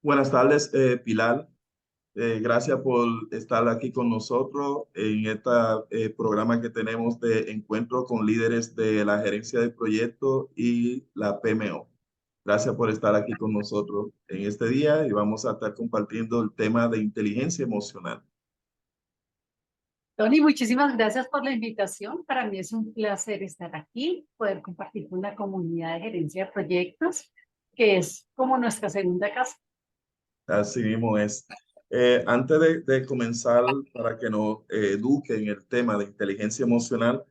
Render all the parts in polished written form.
Buenas tardes, Pilar. Gracias por estar aquí con nosotros en este programa que tenemos de encuentro con líderes de la gerencia de proyectos y la PMO. Gracias por estar aquí con nosotros en este día y vamos a estar compartiendo el tema de inteligencia emocional. Tony, muchísimas gracias por la invitación. Para mí es un placer estar aquí, poder compartir con la comunidad de gerencia de proyectos, que es como nuestra segunda casa. Así mismo es. Antes de comenzar, para que nos eduque en el tema de inteligencia emocional,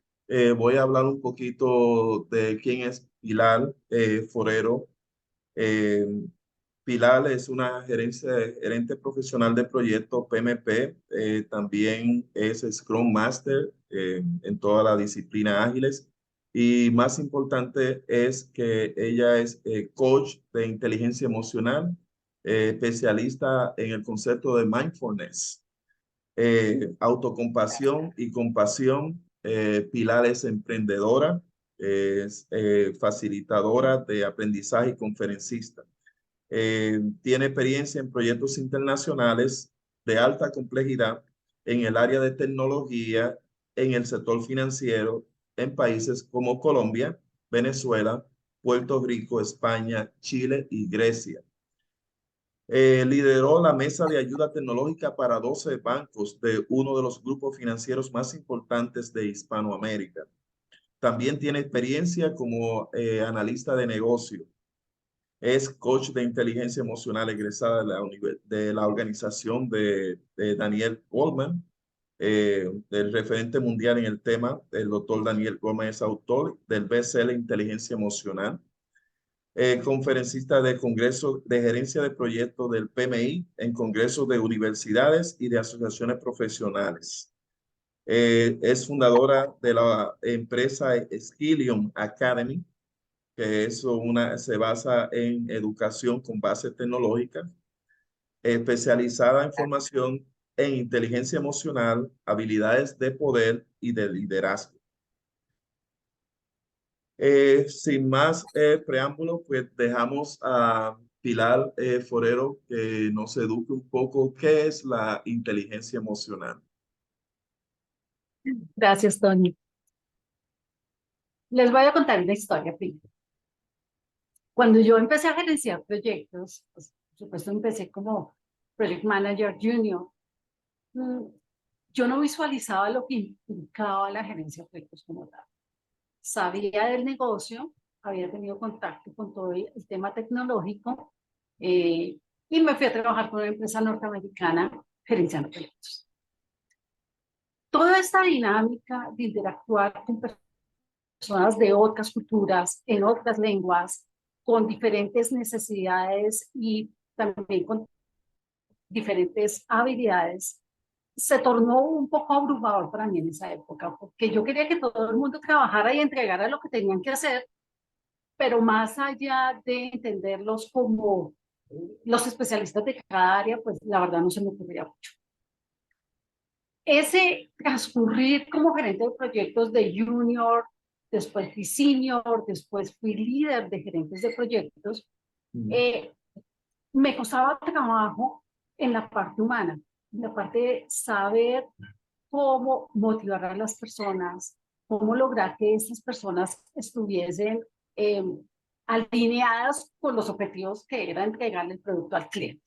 voy a hablar un poquito de quién es Pilar Forero. Eh, Pilar es una gerente profesional de proyectos PMP, también es Scrum Master en todas las disciplinas ágiles y más importante es que ella es coach de inteligencia emocional, especialista en el concepto de mindfulness, autocompasión y compasión. Pilar es emprendedora, es facilitadora de aprendizaje y conferencista. Tiene experiencia en proyectos internacionales de alta complejidad en el área de tecnología, en el sector financiero, en países como Colombia, Venezuela, Puerto Rico, España, Chile y Grecia. Lideró la mesa de ayuda tecnológica para 12 bancos de uno de los grupos financieros más importantes de Hispanoamérica. También tiene experiencia como analista de negocio. Es coach de inteligencia emocional egresada de la organización de Daniel Goleman, del referente mundial en el tema. El doctor Daniel Goleman es autor del bestseller Inteligencia Emocional. Conferencista de Congreso de Gerencia de Proyectos del PMI en congresos de universidades y de asociaciones profesionales. Es fundadora de la empresa Skillium Academy, que se basa en educación con base tecnológica, especializada en formación en inteligencia emocional, habilidades de poder y de liderazgo. Sin más preámbulos, pues dejamos a Pilar Forero que nos eduque un poco qué es la inteligencia emocional. Gracias, Tony. Les voy a contar una historia primero. Cuando yo empecé a gerenciar proyectos, pues, por supuesto empecé como Project Manager Junior, mm, yo no visualizaba lo que implicaba la gerencia de proyectos como tal. Sabía del negocio, había tenido contacto con todo el tema tecnológico y me fui a trabajar con una empresa norteamericana gerenciando proyectos. Toda esta dinámica de interactuar con personas de otras culturas, en otras lenguas, con diferentes necesidades y también con diferentes habilidades, se tornó un poco abrumador para mí en esa época, porque yo quería que todo el mundo trabajara y entregara lo que tenían que hacer, pero más allá de entenderlos como los especialistas de cada área, pues la verdad no se me ocurría mucho. Ese transcurrir como gerente de proyectos de junior, después fui senior, después fui líder de gerentes de proyectos, me costaba trabajo en la parte humana, en la parte de saber cómo motivar a las personas, cómo lograr que esas personas estuviesen eh, alineadas con los objetivos que era entregarle el producto al cliente.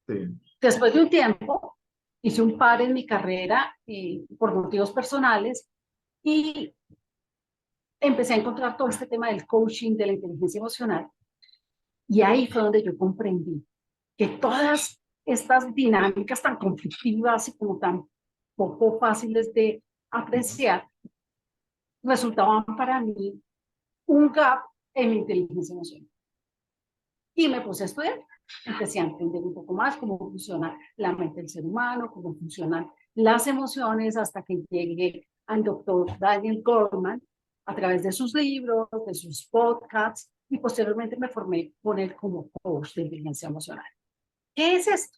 Sí. Después de un tiempo, hice un par en mi carrera por motivos personales y empecé a encontrar todo este tema del coaching, de la inteligencia emocional. Y ahí fue donde yo comprendí que todas estas dinámicas tan conflictivas y como tan poco fáciles de apreciar resultaban para mí un gap en mi inteligencia emocional. Y me puse a estudiar. Empecé a entender un poco más cómo funciona la mente del ser humano, cómo funcionan las emociones, hasta que llegué al doctor Daniel Goleman a través de sus libros, de sus podcasts, y posteriormente me formé con él como coach de inteligencia emocional. ¿Qué es esto?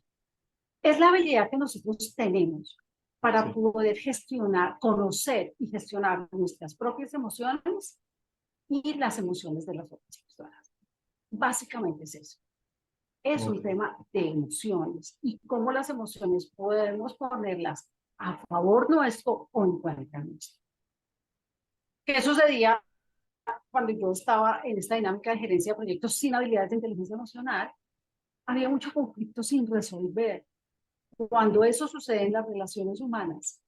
Es la habilidad que nosotros tenemos para poder gestionar, conocer y gestionar nuestras propias emociones y las emociones de las otras personas. básicamente es eso. Es un Ok. tema de emociones y cómo las emociones podemos ponerlas a favor nuestro o en contra nuestro. ¿Qué sucedía cuando yo estaba en esta dinámica de gerencia de proyectos sin habilidades de inteligencia emocional? Había mucho conflicto sin resolver. Cuando eso sucede en las relaciones humanas,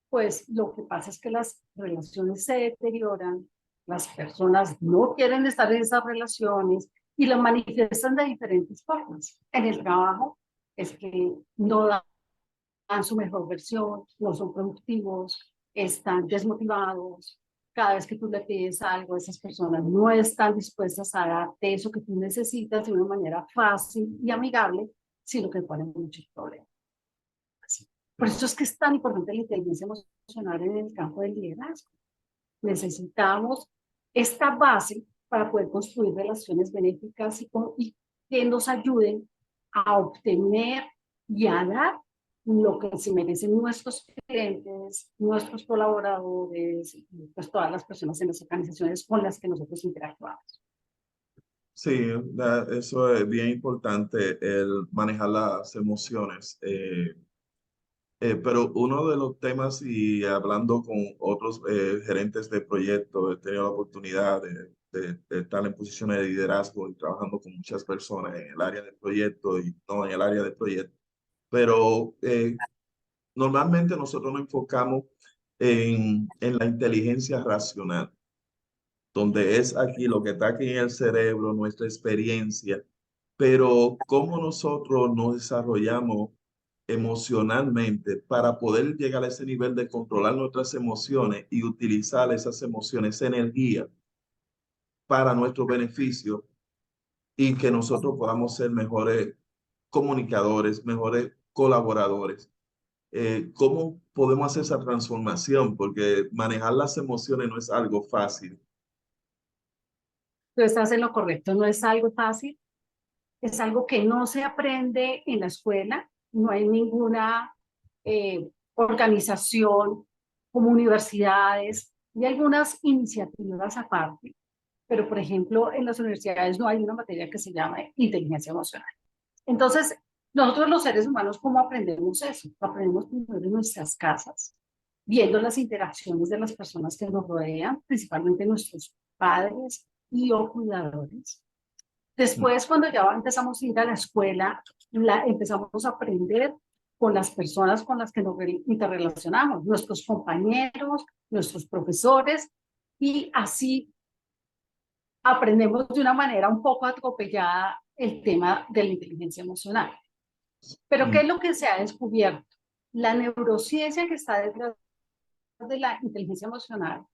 pues lo que pasa es que las relaciones se deterioran, las personas no quieren estar en esas relaciones y lo manifiestan de diferentes formas. En el trabajo es que no dan su mejor versión, no son productivos, están desmotivados. Cada vez que tú le pides algo, esas personas no están dispuestas a darte eso que tú necesitas de una manera fácil y amigable, sino que ponen muchos problemas. Por eso es que es tan importante la inteligencia emocional en el campo del liderazgo. Necesitamos esta base para poder construir relaciones benéficas y que nos ayuden a obtener y a dar lo que se merecen nuestros clientes, nuestros colaboradores y pues todas las personas en las organizaciones con las que nosotros interactuamos. Sí, eso es bien importante, el manejar las emociones. Pero uno de los temas, y hablando con otros gerentes de proyectos, he tenido la oportunidad de estar en posiciones de liderazgo y trabajando con muchas personas en el área de proyectos y no en el área de proyectos. Pero normalmente nosotros nos enfocamos en la inteligencia racional, donde es aquí lo que está aquí en el cerebro, nuestra experiencia, pero cómo nosotros nos desarrollamos emocionalmente para poder llegar a ese nivel de controlar nuestras emociones y utilizar esas emociones, esa energía para nuestro beneficio y que nosotros podamos ser mejores comunicadores, mejores colaboradores. ¿Cómo podemos hacer esa transformación? Porque manejar las emociones no es algo fácil. Tú estás en lo correcto, no es algo fácil, es algo que no se aprende en la escuela, no hay ninguna organización como universidades y algunas iniciativas aparte, pero por ejemplo en las universidades no hay una materia que se llama inteligencia emocional. Entonces, nosotros los seres humanos, ¿cómo aprendemos eso? Aprendemos primero en nuestras casas, viendo las interacciones de las personas que nos rodean, principalmente nuestros padres y o cuidadores. Después, cuando ya empezamos a ir a la escuela, empezamos a aprender con las personas con las que nos interrelacionamos, nuestros compañeros, nuestros profesores, y así aprendemos de una manera un poco atropellada el tema de la inteligencia emocional. Pero ¿qué Mm, es lo que se ha descubierto? La neurociencia que está detrás de la inteligencia emocional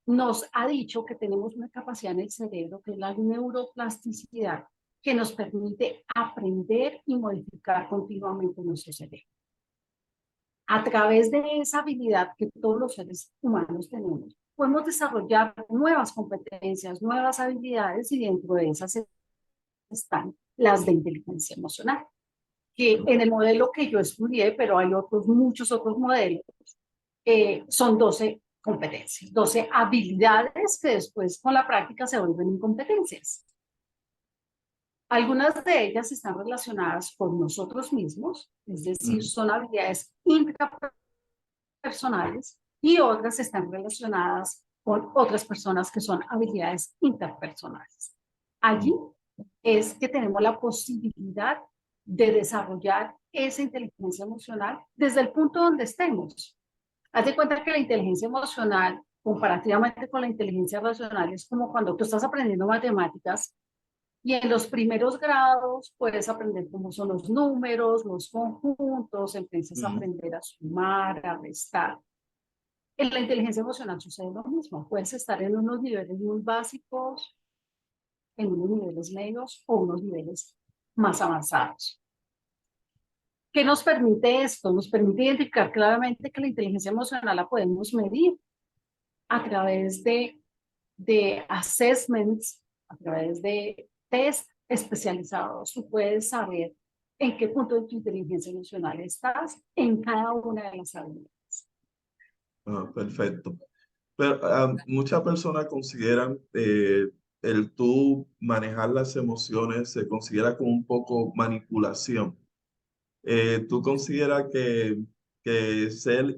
nos ha dicho que tenemos una capacidad en el cerebro, que es la neuroplasticidad, que nos permite aprender y modificar continuamente nuestro cerebro. A través de esa habilidad que todos los seres humanos tenemos, podemos desarrollar nuevas competencias, nuevas habilidades y dentro de esas están las de inteligencia emocional, que en el modelo que yo estudié, pero hay otros, muchos otros modelos, son 12 competencias, 12 habilidades que después con la práctica se vuelven incompetencias. Algunas de ellas están relacionadas con nosotros mismos, es decir, mm, son habilidades intrapersonales y otras están relacionadas con otras personas que son habilidades interpersonales. Allí mm. es que tenemos la posibilidad de desarrollar esa inteligencia emocional desde el punto donde estemos. Haz de cuenta que la inteligencia emocional, comparativamente con la inteligencia racional, es como cuando tú estás aprendiendo matemáticas y en los primeros grados puedes aprender cómo son los números, los conjuntos, empiezas a Mm. aprender a sumar, a restar. En la inteligencia emocional sucede lo mismo. Puedes estar en unos niveles muy básicos, en unos niveles medios o unos niveles más avanzados. ¿Qué nos permite esto? Nos permite identificar claramente que la inteligencia emocional la podemos medir a través de assessments, a través de test especializados. Tú puedes saber en qué punto de tu inteligencia emocional estás en cada una de las habilidades. Perfecto. Pero muchas personas consideran el tú manejar las emociones se considera como un poco manipulación. ¿Tú consideras que ser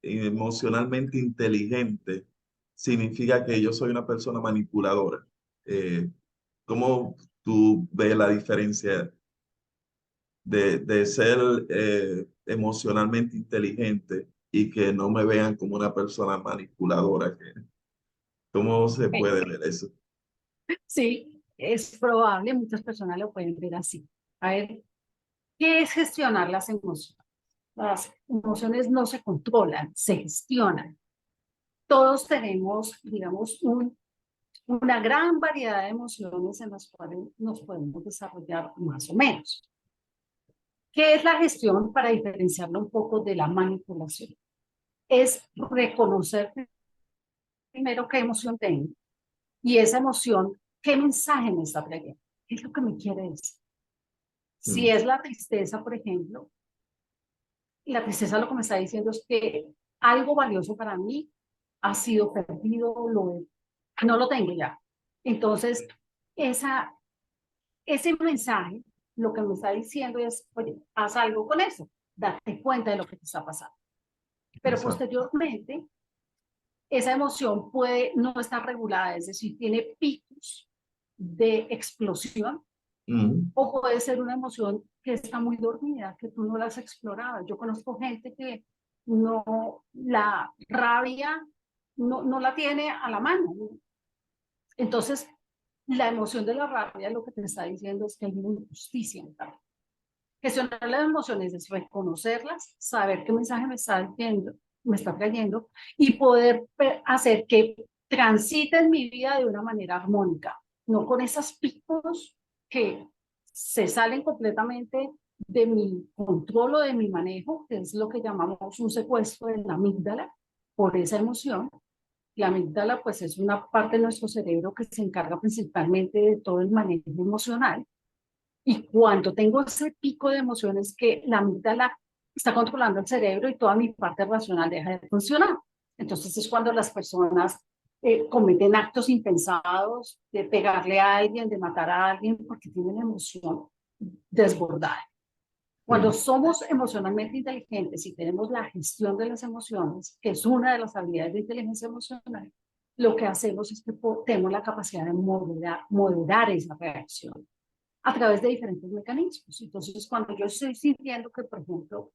emocionalmente inteligente significa que yo soy una persona manipuladora? ¿Cómo tú ves la diferencia de ser emocionalmente inteligente y que no me vean como una persona manipuladora? ¿Cómo se puede ver eso? Sí, es probable, muchas personas lo pueden ver así. A ver, ¿qué es gestionar las emociones? Las emociones no se controlan, se gestionan. Todos tenemos, digamos, una gran variedad de emociones en las cuales nos podemos desarrollar más o menos. ¿Qué es la gestión para diferenciarlo un poco de la manipulación? Es reconocer primero qué emoción tengo y esa emoción, qué mensaje me está trayendo, qué es lo que me quiere decir. Si Mm, es la tristeza, por ejemplo, y la tristeza lo que me está diciendo es que algo valioso para mí ha sido perdido, no lo tengo ya. Entonces, esa, ese mensaje lo que me está diciendo es, oye, haz algo con eso, date cuenta de lo que te está pasando. Pero exacto. posteriormente, esa emoción puede no estar regulada, es decir, tiene picos de explosión Mm, o puede ser una emoción que está muy dormida, que tú no la has explorado. Yo conozco gente que no, la rabia no la tiene a la mano. Entonces, la emoción de la rabia lo que te está diciendo es que hay una injusticia en tal. Gestionar las emociones es reconocerlas, saber qué mensaje me está diciendo, me está trayendo y poder hacer que transite en mi vida de una manera armónica, no con esos picos que se salen completamente de mi control o de mi manejo, que es lo que llamamos un secuestro de la amígdala por esa emoción. La amígdala pues es una parte de nuestro cerebro que se encarga principalmente de todo el manejo emocional y cuando tengo ese pico de emociones que la amígdala está controlando el cerebro y toda mi parte racional deja de funcionar. Entonces es cuando las personas cometen actos impensados de pegarle a alguien, de matar a alguien, porque tienen emoción desbordada. Cuando sí, somos emocionalmente inteligentes y tenemos la gestión de las emociones, que es una de las habilidades de inteligencia emocional, lo que hacemos es que tenemos la capacidad de moderar esa reacción a través de diferentes mecanismos. Entonces, cuando yo estoy sintiendo que, por ejemplo,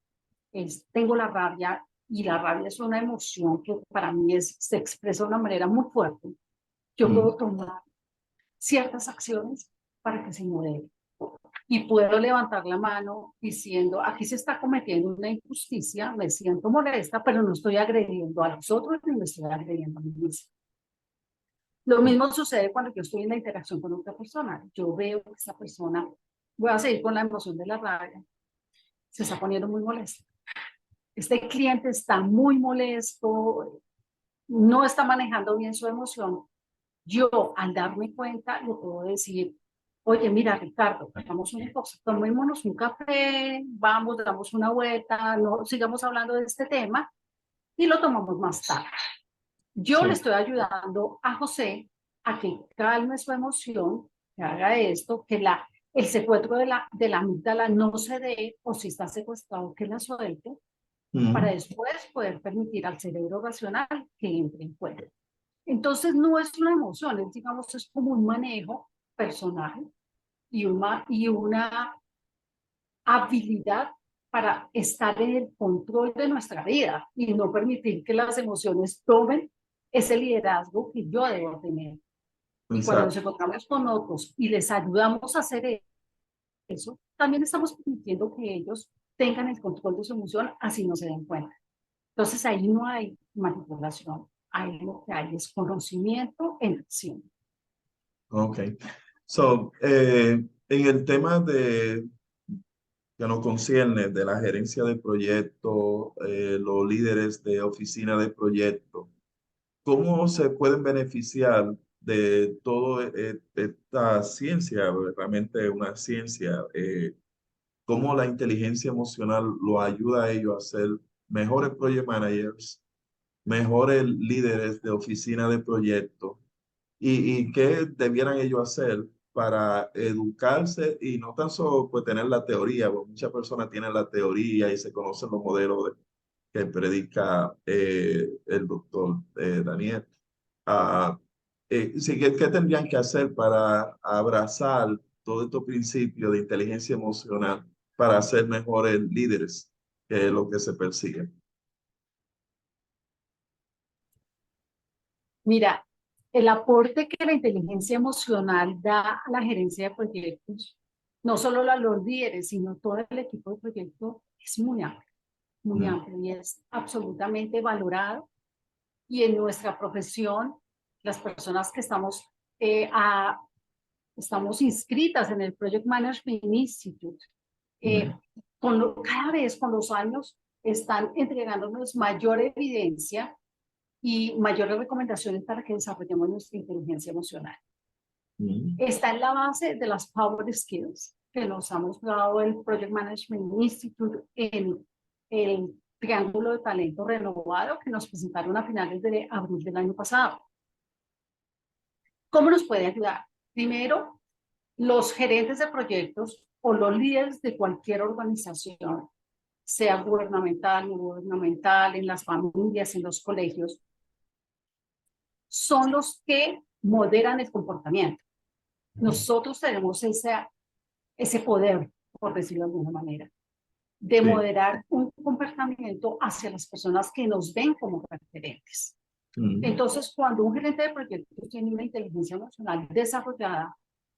tengo la rabia y la rabia es una emoción que para mí se expresa de una manera muy fuerte, yo mm, puedo tomar ciertas acciones para que se modere. Y puedo levantar la mano diciendo, aquí se está cometiendo una injusticia, me siento molesta, pero no estoy agrediendo a los otros ni me estoy agrediendo a mí misma. Lo mismo sucede cuando yo estoy en la interacción con otra persona. Yo veo que esta persona, voy a seguir con la emoción de la rabia, se está poniendo muy molesta. Este cliente está muy molesto, no está manejando bien su emoción. Yo, al darme cuenta, le puedo decir, oye, mira, Ricardo, hagamos una cosa, tomémonos un café, vamos, damos una vuelta, no sigamos hablando de este tema y lo tomamos más tarde. Yo le sí, estoy ayudando a José a que calme su emoción, que haga esto, que el secuestro de la amígdala no se dé, o si está secuestrado, que la suelte, para mm, después poder permitir al cerebro racional que entre en juego. Entonces no es una emoción, es, digamos, es como un manejo personal y una habilidad para estar en el control de nuestra vida y no permitir que las emociones tomen ese liderazgo que yo debo tener. Y cuando nos exacto. encontramos con otros y les ayudamos a hacer eso, también estamos permitiendo que ellos tengan el control de su emoción, así no se den cuenta. Entonces ahí no hay manipulación, ahí lo que hay es conocimiento en acción. Ok. So, en el tema que nos concierne de la gerencia de proyectos, los líderes de oficina de proyectos, ¿cómo se pueden beneficiar de toda esta ciencia? Realmente una ciencia. ¿Cómo la inteligencia emocional lo ayuda a ellos a ser mejores project managers, mejores líderes de oficina de proyectos? y qué debieran ellos hacer para educarse y no tan solo pues, tener la teoría, porque muchas personas tienen la teoría y se conocen los modelos que predica el doctor Daniel. Ah, sí, ¿qué tendrían que hacer para abrazar todos estos principios de inteligencia emocional para ser mejores líderes, que es lo que se persigue? Mira, el aporte que la inteligencia emocional da a la gerencia de proyectos, no solo a los líderes, sino todo el equipo de proyecto, es muy Mm, amplio y es absolutamente valorado. Y en nuestra profesión, las personas que eh, a, estamos inscritas en el Project Management Institute, eh, mm, cada vez con los años están entregándonos mayor evidencia y mayores recomendaciones para que desarrollemos nuestra inteligencia emocional. mm, Está en la base de las Power Skills que nos ha mostrado el Project Management Institute en el Triángulo de Talento Renovado que nos presentaron a finales de abril del año pasado. ¿Cómo nos puede ayudar? Primero, los gerentes de proyectos o los líderes de cualquier organización, sea gubernamental, no gubernamental, en las familias, en los colegios, son los que moderan el comportamiento. Nosotros tenemos ese poder, por decirlo de alguna manera, de sí. moderar un comportamiento hacia las personas que nos ven como referentes. Mm, Entonces, cuando un gerente de proyectos tiene una inteligencia emocional desarrollada,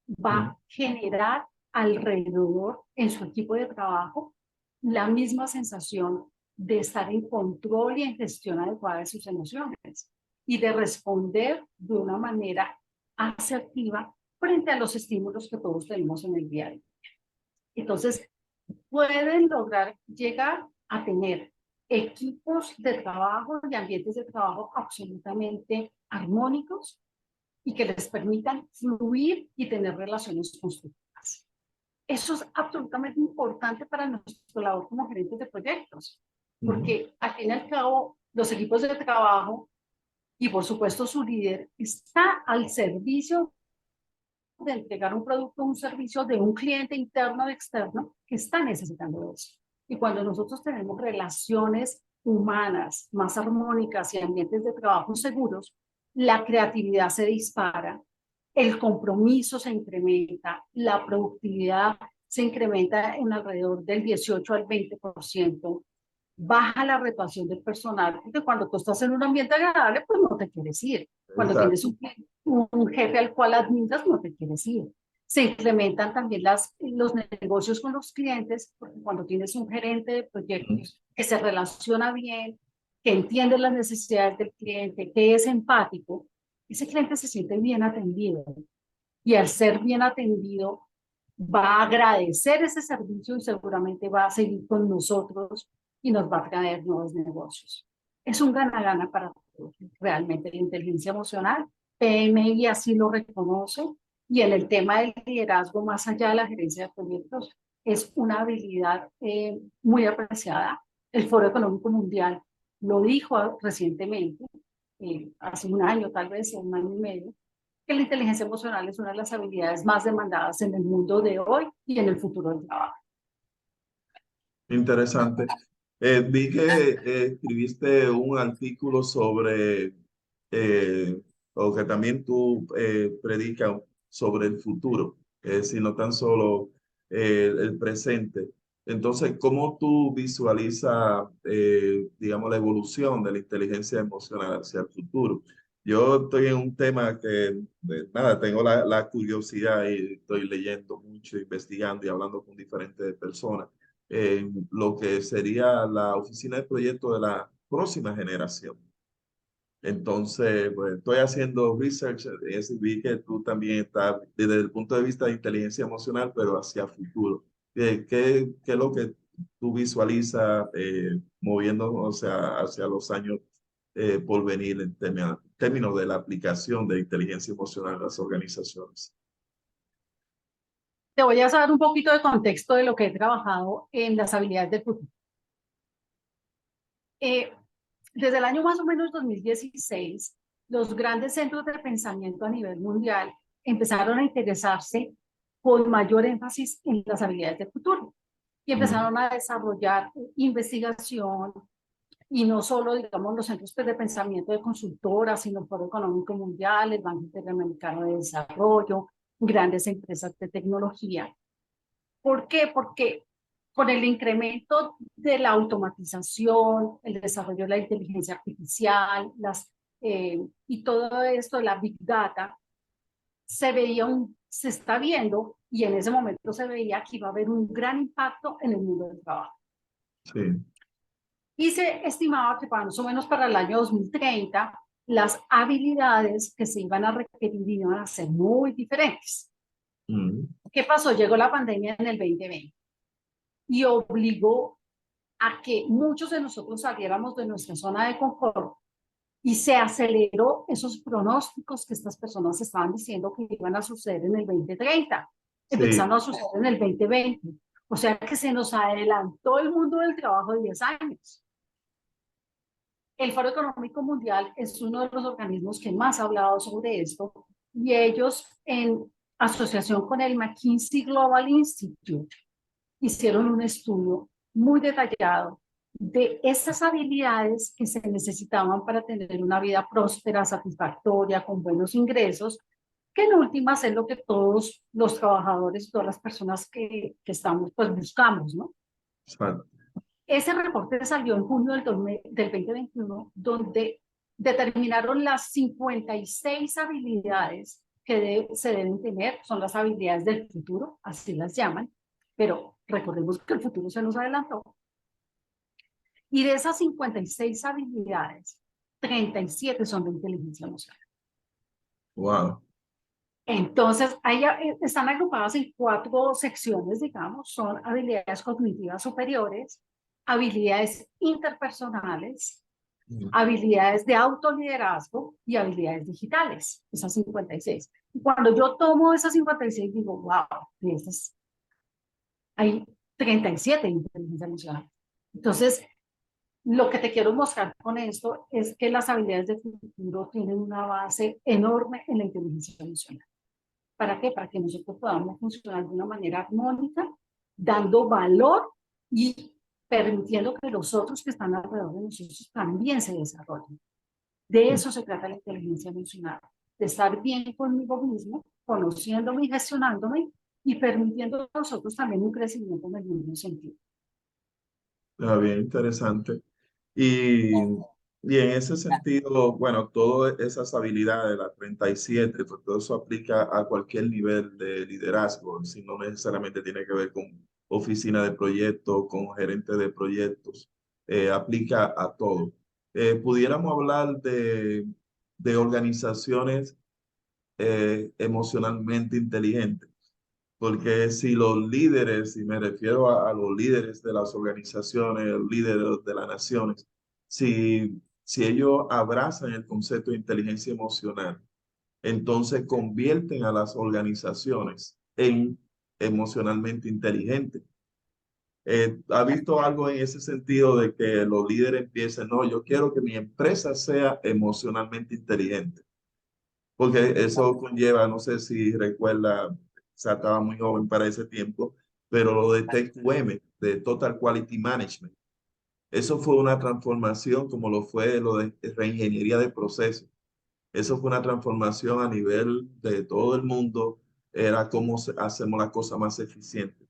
va mm, a generar alrededor en su equipo de trabajo la misma sensación de estar en control y en gestión adecuada de sus emociones y de responder de una manera asertiva frente a los estímulos que todos tenemos en el día a día. Entonces, pueden lograr llegar a tener equipos de trabajo y ambientes de trabajo absolutamente armónicos y que les permitan fluir y tener relaciones constructivas. Eso es absolutamente importante para nuestra labor como gerentes de proyectos, mm, porque al fin y al cabo los equipos de trabajo y por supuesto su líder está al servicio de entregar un producto o un servicio de un cliente interno o externo que está necesitando eso. Y cuando nosotros tenemos relaciones humanas más armónicas y ambientes de trabajo seguros, la creatividad se dispara, el compromiso se incrementa, la productividad se incrementa en alrededor del 18 al 20%, baja la rotación del personal, porque cuando tú estás en un ambiente agradable, pues no te quieres ir. Cuando tienes exacto. un jefe al cual admiras, no te quieres ir. Se incrementan también los negocios con los clientes, porque cuando tienes un gerente de Mm, proyectos que se relaciona bien, que entiende las necesidades del cliente, que es empático, ese cliente se siente bien atendido. Y al ser bien atendido, va a agradecer ese servicio y seguramente va a seguir con nosotros y nos va a traer nuevos negocios. Es un gana-gana para todos. Realmente la inteligencia emocional, PMI así lo reconoce, y en el tema del liderazgo, más allá de la gerencia de proyectos, es una habilidad muy apreciada. El Foro Económico Mundial lo dijo recientemente, hace un año, tal vez, un año y medio, que la inteligencia emocional es una de las habilidades más demandadas en el mundo de hoy y en el futuro del trabajo. interesante. Vi que escribiste un artículo sobre, o que también tú predicas sobre el futuro, es decir, no tan solo el presente. Entonces, ¿cómo tú visualizas, digamos, la evolución de la inteligencia emocional hacia el futuro? Yo estoy en un tema que, nada, tengo la curiosidad y estoy leyendo mucho, investigando y hablando con diferentes personas en lo que sería la oficina de proyectos de la próxima generación. Entonces, pues, estoy haciendo research, vi que tú también estás desde el punto de vista de inteligencia emocional, pero hacia futuro. ¿Qué es lo que tú visualizas moviendo, o sea, hacia los años por venir en términos de la aplicación de inteligencia emocional en las organizaciones? Te voy a dar un poquito de contexto de lo que he trabajado en las habilidades del futuro. Eh, Desde el año más o menos 2016, los grandes centros de pensamiento a nivel mundial empezaron a interesarse con mayor énfasis en las habilidades del futuro y empezaron a desarrollar investigación y no solo, digamos, los centros de pensamiento de consultoras, sino el Foro Económico Mundial, el Banco Interamericano de Desarrollo, grandes empresas de tecnología. ¿Por qué? Porque con el incremento de la automatización, el desarrollo de la inteligencia artificial, y todo esto de la Big Data, se está viendo, y en ese momento se veía que iba a haber un gran impacto en el mundo del trabajo. Sí. Y se estimaba que más o menos para el año 2030, las habilidades que se iban a requerir iban a ser muy diferentes. ¿Qué pasó? Llegó la pandemia en el 2020 y obligó a que muchos de nosotros saliéramos de nuestra zona de confort y se aceleró esos pronósticos que estas personas estaban diciendo que iban a suceder en el 2030. Empezaron a suceder en el 2020. O sea que se nos adelantó el mundo del trabajo de 10 años. El Foro Económico Mundial es uno de los organismos que más ha hablado sobre esto y ellos, en asociación con el McKinsey Global Institute, hicieron un estudio muy detallado de esas habilidades que se necesitaban para tener una vida próspera, satisfactoria, con buenos ingresos, que en últimas es lo que todos los trabajadores, todas las personas que estamos, pues buscamos, ¿no? Exacto. Ese reporte salió en junio del 2021, donde determinaron las 56 habilidades que se deben tener, son las habilidades del futuro, así las llaman, pero recordemos que el futuro se nos adelantó. Y de esas 56 habilidades, 37 son de inteligencia emocional. Wow. Entonces, ahí están agrupadas en 4 secciones, digamos, son habilidades cognitivas superiores, habilidades interpersonales, habilidades de autoliderazgo y habilidades digitales, esas 56. Y cuando yo tomo esas 56, digo, wow, hay 37 de inteligencia emocional. Entonces, lo que te quiero mostrar con esto es que las habilidades de futuro tienen una base enorme en la inteligencia emocional. ¿Para qué? Para que nosotros podamos funcionar de una manera armónica, dando valor y permitiendo que los otros que están alrededor de nosotros también se desarrollen. De eso se trata la inteligencia emocional, de estar bien conmigo mismo, conociéndome y gestionándome y permitiendo a nosotros también un crecimiento en el mismo sentido. Bien interesante. Y en ese sentido, bueno, todas esas habilidades, las 37, pues todo eso aplica a cualquier nivel de liderazgo, si no necesariamente tiene que ver con oficina de proyectos, con gerente de proyectos, aplica a todo. Pudiéramos hablar de organizaciones emocionalmente inteligentes. Porque si los líderes, y me refiero a los líderes de las organizaciones, los líderes de las naciones, si ellos abrazan el concepto de inteligencia emocional, entonces convierten a las organizaciones en emocionalmente inteligentes. ¿Ha visto algo en ese sentido de que los líderes empiecen, no, yo quiero que mi empresa sea emocionalmente inteligente? Porque eso conlleva, no sé si recuerda, o sea, estaba muy joven para ese tiempo, pero lo de TQM, de Total Quality Management, eso fue una transformación como lo fue lo de reingeniería de procesos. Eso fue una transformación a nivel de todo el mundo, era cómo hacemos la cosa más eficiente.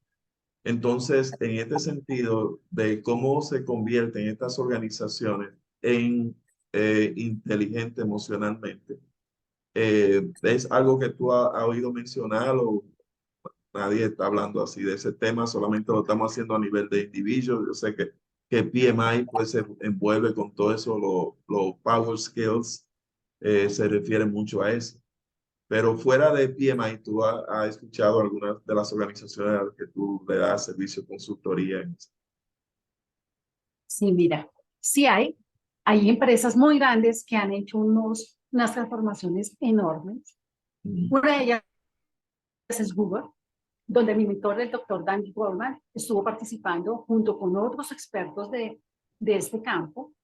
Entonces, en este sentido de cómo se convierten estas organizaciones en inteligentes emocionalmente, ¿es algo que tú has oído mencionar o nadie está hablando así de ese tema? Solamente lo estamos haciendo a nivel de individuo. Yo sé que PMI pues se envuelve con todo eso, los power skills, se refiere mucho a eso. Pero fuera de PMI, ¿tú has escuchado algunas de las organizaciones a las que tú le das servicio de consultoría? Sí, mira, sí hay empresas muy grandes que han hecho unas transformaciones enormes. Una de ellas es Google, donde mi mentor, el doctor Danny Goleman, estuvo participando junto con otros expertos de este campo,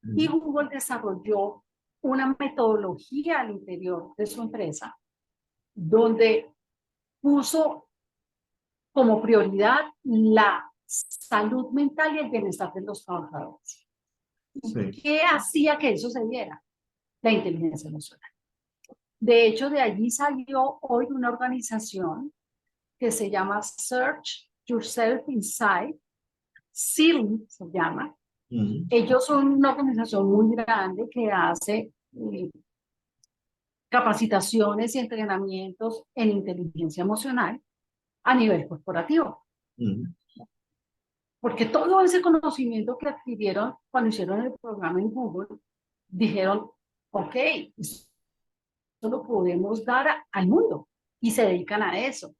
y Google desarrolló una metodología al interior de su empresa donde puso como prioridad la salud mental y el bienestar de los trabajadores. Sí. ¿Qué hacía que eso se diera? La inteligencia emocional. De hecho, de allí salió hoy una organización que se llama Search Yourself Inside, SEAL se llama. Ellos son una organización muy grande que hace capacitaciones y entrenamientos en inteligencia emocional a nivel corporativo. Porque todo ese conocimiento que adquirieron cuando hicieron el programa en Google, dijeron, ok, esto lo podemos dar al mundo y se dedican a eso.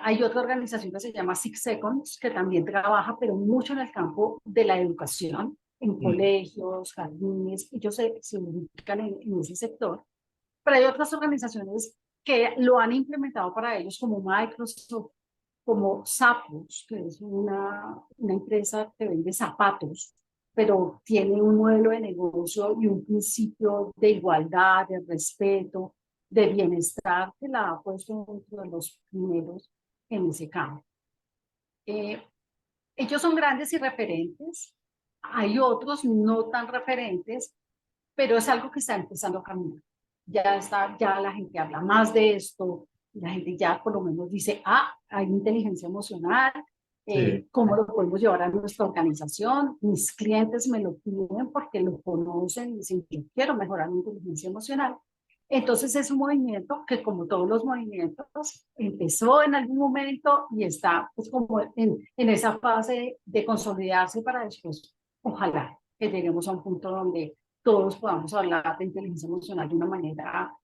Hay otra organización que se llama Six Seconds, que también trabaja, pero mucho en el campo de la educación, en colegios, jardines, ellos se ubican en ese sector. Pero hay otras organizaciones que lo han implementado para ellos, como Microsoft, como Zappos, que es una empresa que vende zapatos, pero tiene un modelo de negocio y un principio de igualdad, de respeto, de bienestar, que la ha puesto dentro de los primeros en ese campo. Ellos son grandes y referentes, hay otros no tan referentes, pero es algo que está empezando a caminar. Ya la gente habla más de esto, la gente ya por lo menos dice, hay inteligencia emocional, Sí. ¿cómo lo podemos llevar a nuestra organización? Mis clientes me lo piden porque lo conocen y dicen, yo quiero mejorar mi inteligencia emocional. Entonces es un movimiento que, como todos los movimientos, empezó en algún momento y está pues como en esa fase de consolidarse para después, ojalá que lleguemos a un punto donde todos podamos hablar de inteligencia emocional de una manera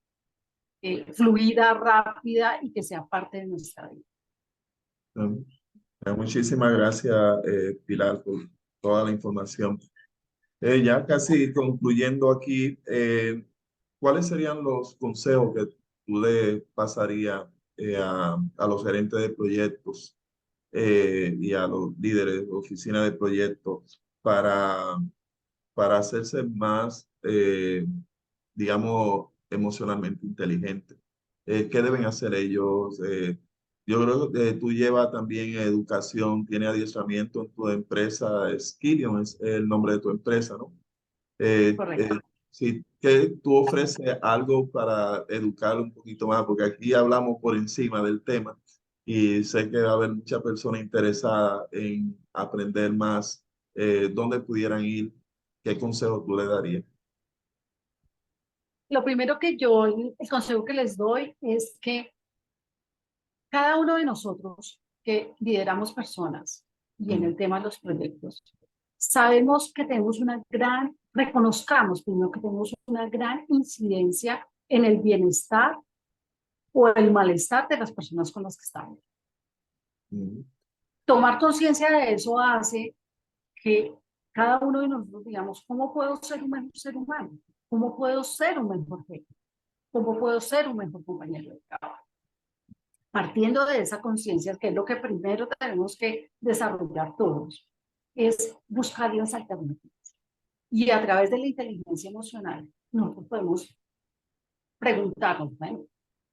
fluida, rápida y que sea parte de nuestra vida. Muchísimas gracias, Pilar, por toda la información. Ya casi concluyendo aquí, ¿cuáles serían los consejos que tú le pasarías a los gerentes de proyectos y a los líderes de oficina de proyectos para hacerse más, digamos, emocionalmente inteligentes? ¿Qué deben hacer ellos? Yo creo que tú llevas también educación, tienes adiestramiento en tu empresa, Skillion es el nombre de tu empresa, ¿no? Correcto. Sí, que tú ofreces algo para educar un poquito más, porque aquí hablamos por encima del tema y sé que va a haber muchas personas interesadas en aprender más, dónde pudieran ir, qué consejo tú le darías. Lo primero el consejo que les doy es que cada uno de nosotros que lideramos personas y en Mm, el tema de los proyectos, sabemos que tenemos reconozcamos primero que tenemos una gran incidencia en el bienestar o el malestar de las personas con las que estamos. mm, Tomar conciencia de eso hace que cada uno de nosotros digamos, ¿cómo puedo ser un mejor ser humano? ¿Cómo puedo ser un mejor jefe? ¿Cómo puedo ser un mejor compañero de trabajo? Partiendo de esa conciencia, que es lo que primero tenemos que desarrollar todos, es buscar las alternativas. Y a través de la inteligencia emocional, nosotros podemos preguntarnos, bueno,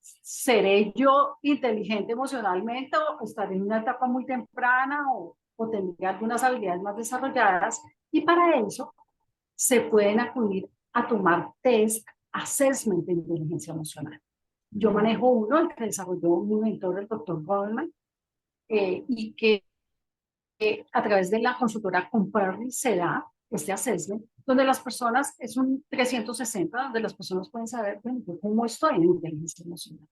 ¿seré yo inteligente emocionalmente o estaré en una etapa muy temprana o tendré algunas habilidades más desarrolladas? Y para eso se pueden acudir a tomar test assessment de inteligencia emocional. Yo mm. manejo uno, el que desarrolló mi mentor, el doctor Goldman, y que a través de la consultora Comparly se da este assessment, donde las personas, es un 360, donde las personas pueden saber, bueno, cómo estoy en inteligencia emocional.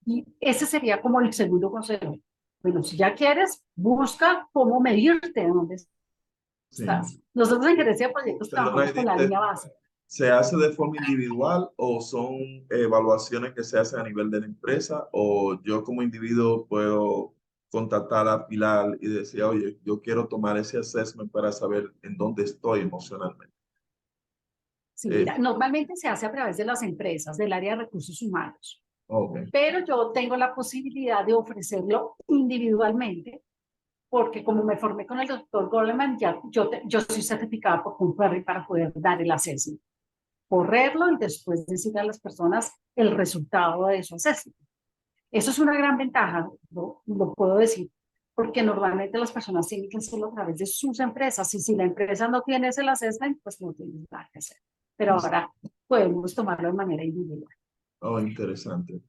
Y ese sería como el segundo consejo. Bueno, si ya quieres, busca cómo medirte dónde Sí. estás. Nosotros en Gerencia de Proyectos Perdona, trabajamos con la Edith, línea básica. ¿se hace de forma individual o son evaluaciones que se hacen a nivel de la empresa? ¿O yo como individuo puedo contactar a Pilar y decir, oye, yo quiero tomar ese assessment para saber en dónde estoy emocionalmente? Sí, Eh, mira, normalmente se hace a través de las empresas, del área de recursos humanos, ok. pero yo tengo la posibilidad de ofrecerlo individualmente, porque como me formé con el doctor Goleman, yo soy certificada por Conferry para poder dar el assessment. correrlo y después decirle a las personas el resultado de su assessment. Eso es una gran ventaja, lo puedo decir, porque normalmente las personas tienen que hacerlo a través de sus empresas, y si la empresa no tiene ese assessment, pues no tiene nada que hacer. Pero ahora podemos tomarlo de manera individual. Oh, interesante.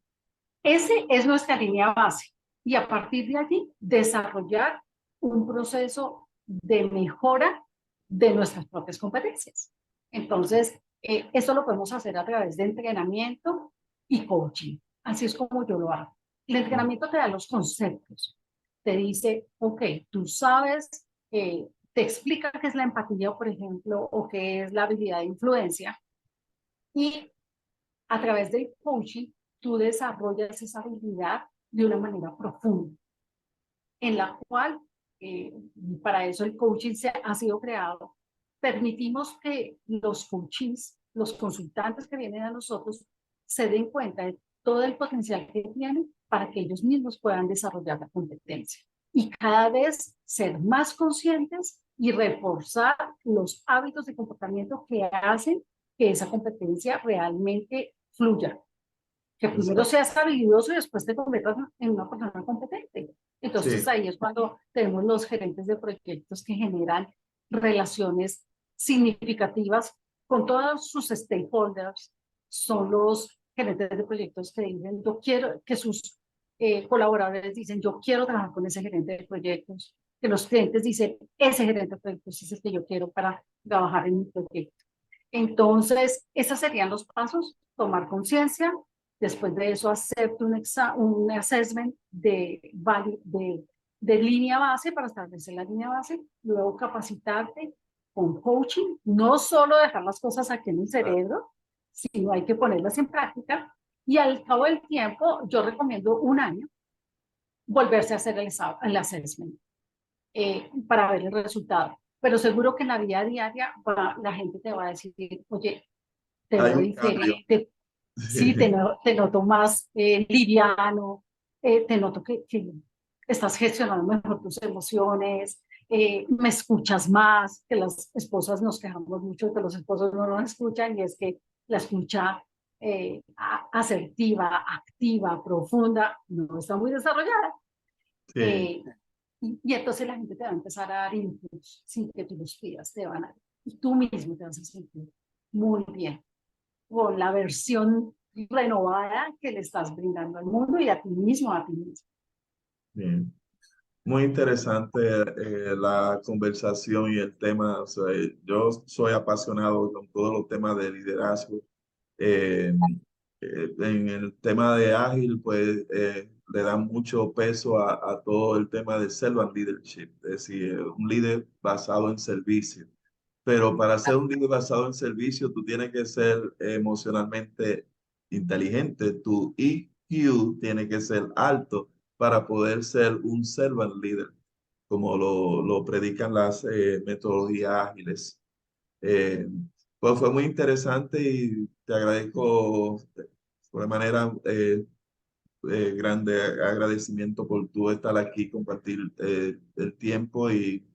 Ese es nuestra línea base, y a partir de allí desarrollar un proceso de mejora de nuestras propias competencias. Entonces, eso lo podemos hacer a través de entrenamiento y coaching. Así es como yo lo hago. El entrenamiento te da los conceptos, te dice, ok, tú sabes, te explica qué es la empatía, por ejemplo, o qué es la habilidad de influencia, y a través del coaching tú desarrollas esa habilidad de una manera profunda, en la cual, eh, para eso el coaching ha sido creado. Permitimos que los coaches, los consultantes que vienen a nosotros, se den cuenta de todo el potencial que tienen para que ellos mismos puedan desarrollar la competencia. Y cada vez ser más conscientes y reforzar los hábitos de comportamiento que hacen que esa competencia realmente fluya. Que primero Exacto. seas habilidoso y después te conviertas en una persona competente. Entonces Sí, ahí es cuando tenemos los gerentes de proyectos que generan relaciones significativas con todos sus stakeholders. Son los gerentes de proyectos que dicen, yo quiero que sus colaboradores dicen, yo quiero trabajar con ese gerente de proyectos, que los clientes dicen, ese gerente de proyectos es el que yo quiero para trabajar en mi proyecto. Entonces, esos serían los pasos: tomar conciencia, después de eso hacerte un assessment de línea base para establecer la línea base, luego capacitarte con coaching, no solo dejar las cosas aquí en el claro. cerebro, sino hay que ponerlas en práctica, y al cabo del tiempo, yo recomiendo un año, volverse a hacer el assessment para ver el resultado. Pero seguro que en la vida diaria la gente te va a decir, oye, te Hay veo un cambio. diferente, sí, te noto más liviano, te noto que estás gestionando mejor tus emociones, me escuchas más, que las esposas nos quejamos mucho de que los esposos no nos escuchan, y es que la escucha asertiva, activa, profunda, no está muy desarrollada. Sí, Eh, y entonces la gente te va a empezar a dar inputs sin que tú los pidas, te van a, y tú mismo te vas a sentir muy bien con la versión renovada que le estás brindando al mundo y a ti mismo, a ti mismo. bien. Muy interesante la conversación y el tema. O sea, yo soy apasionado con todos los temas de liderazgo. Eh, en el tema de ágil, pues le dan mucho peso a todo el tema de servant leadership, es decir, un líder basado en servicio. Pero para ser un líder basado en servicio, tú tienes que ser emocionalmente inteligente. Tu EQ tiene que ser alto para poder ser un servant leader, como lo predican las metodologías ágiles. Eh, pues fue muy interesante y te agradezco de manera grande agradecimiento por tú estar aquí, compartir el tiempo y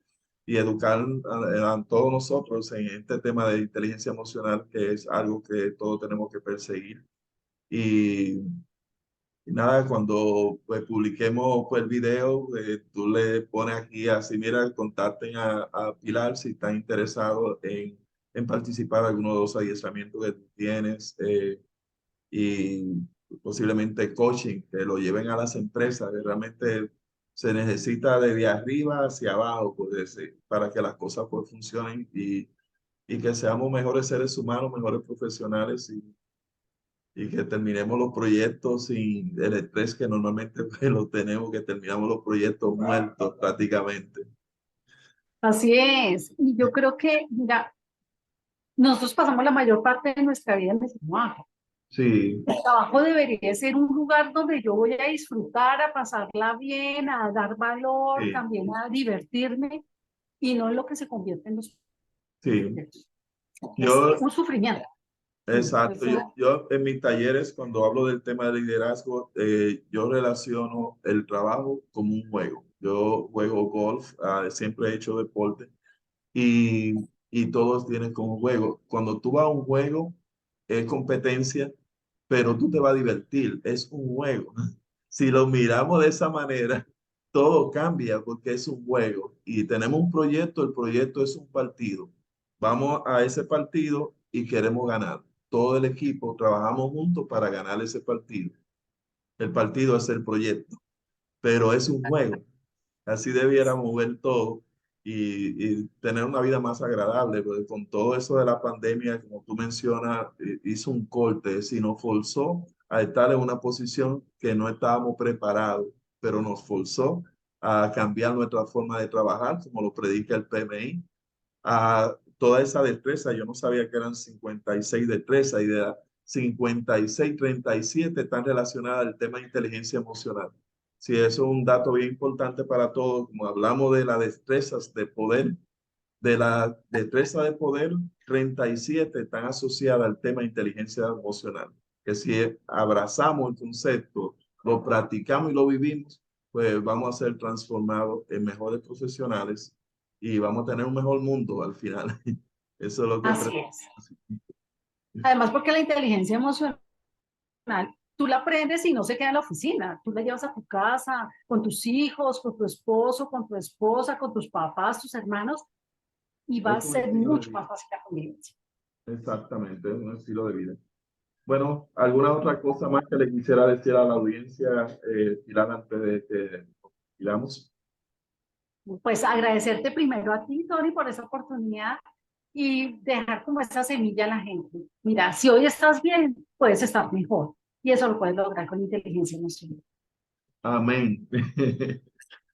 educar a todos nosotros en este tema de inteligencia emocional, que es algo que todos tenemos que perseguir. Y, y nada, cuando pues, publiquemos pues, el video, tú le pones aquí así, mira, contacten a Pilar si están interesados en participar en alguno de los adiestramientos que tú tienes. Y posiblemente coaching, que lo lleven a las empresas, que realmente se necesita de arriba hacia abajo, por decir, para que las cosas pues, funcionen y que seamos mejores seres humanos, mejores profesionales y que terminemos los proyectos sin el estrés que normalmente pues, lo tenemos, que terminamos los proyectos muertos prácticamente. Así es. Y yo creo que, mira, nosotros pasamos la mayor parte de nuestra vida en el trabajo. Sí, El trabajo debería ser un lugar donde yo voy a disfrutar, a pasarla bien, a dar valor, sí, también a divertirme, y no en lo que se convierte en los sí. proyectos. Es Yo un sufrimiento. Sí, Exacto, eso, yo en mis talleres, cuando hablo del tema de liderazgo, yo relaciono el trabajo como un juego. Yo juego golf, siempre he hecho deporte y todos tienen como juego. Cuando tú vas a un juego, es competencia, pero tú te vas a divertir, es un juego. Si lo miramos de esa manera, todo cambia porque es un juego y tenemos un proyecto, el proyecto es un partido. Vamos a ese partido y queremos ganar. Todo el equipo trabajamos juntos para ganar ese partido. El partido es el proyecto, pero es un juego. Así debiéramos ver todo y tener una vida más agradable, porque con todo eso de la pandemia, como tú mencionas, hizo un corte, es decir, nos forzó a estar en una posición que no estábamos preparados, pero nos forzó a cambiar nuestra forma de trabajar, como lo predica el PMI, a toda esa destreza. Yo no sabía que eran 56 destrezas y de las 56, 37 están relacionadas al tema de inteligencia emocional. Sí, eso es un dato bien importante para todos. Como hablamos de las destrezas de poder, de la destreza de poder, 37 están asociadas al tema de inteligencia emocional. Que si abrazamos el concepto, lo practicamos y lo vivimos, pues vamos a ser transformados en mejores profesionales y vamos a tener un mejor mundo al final. Eso es lo que Así es. Además, porque la inteligencia emocional, tú la aprendes y no se queda en la oficina, tú la llevas a tu casa, con tus hijos, con tu esposo, con tu esposa, con tus papás, tus hermanos, y va a es un ser estilo de mucho vida. más fácil la convivencia. Exactamente, es un estilo de vida. Bueno, ¿alguna otra cosa más que le quisiera decir a la audiencia, Pilar, antes de que sigamos? Pues agradecerte primero a ti, Tony, por esa oportunidad y dejar como esa semilla a la gente. Mira, si hoy estás bien, puedes estar mejor. Y eso lo puedes lograr con inteligencia emocional. Amén.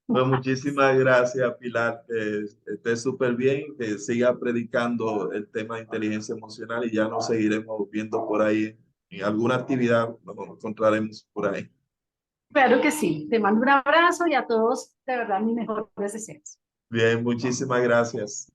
Pues muchísimas gracias, Pilar. Que esté súper bien, que siga predicando el tema de inteligencia emocional y ya nos seguiremos viendo por ahí. En alguna actividad nos encontraremos por ahí. Claro que sí. Te mando un abrazo y a todos, de verdad, mis mejores deseos. Bien, muchísimas gracias.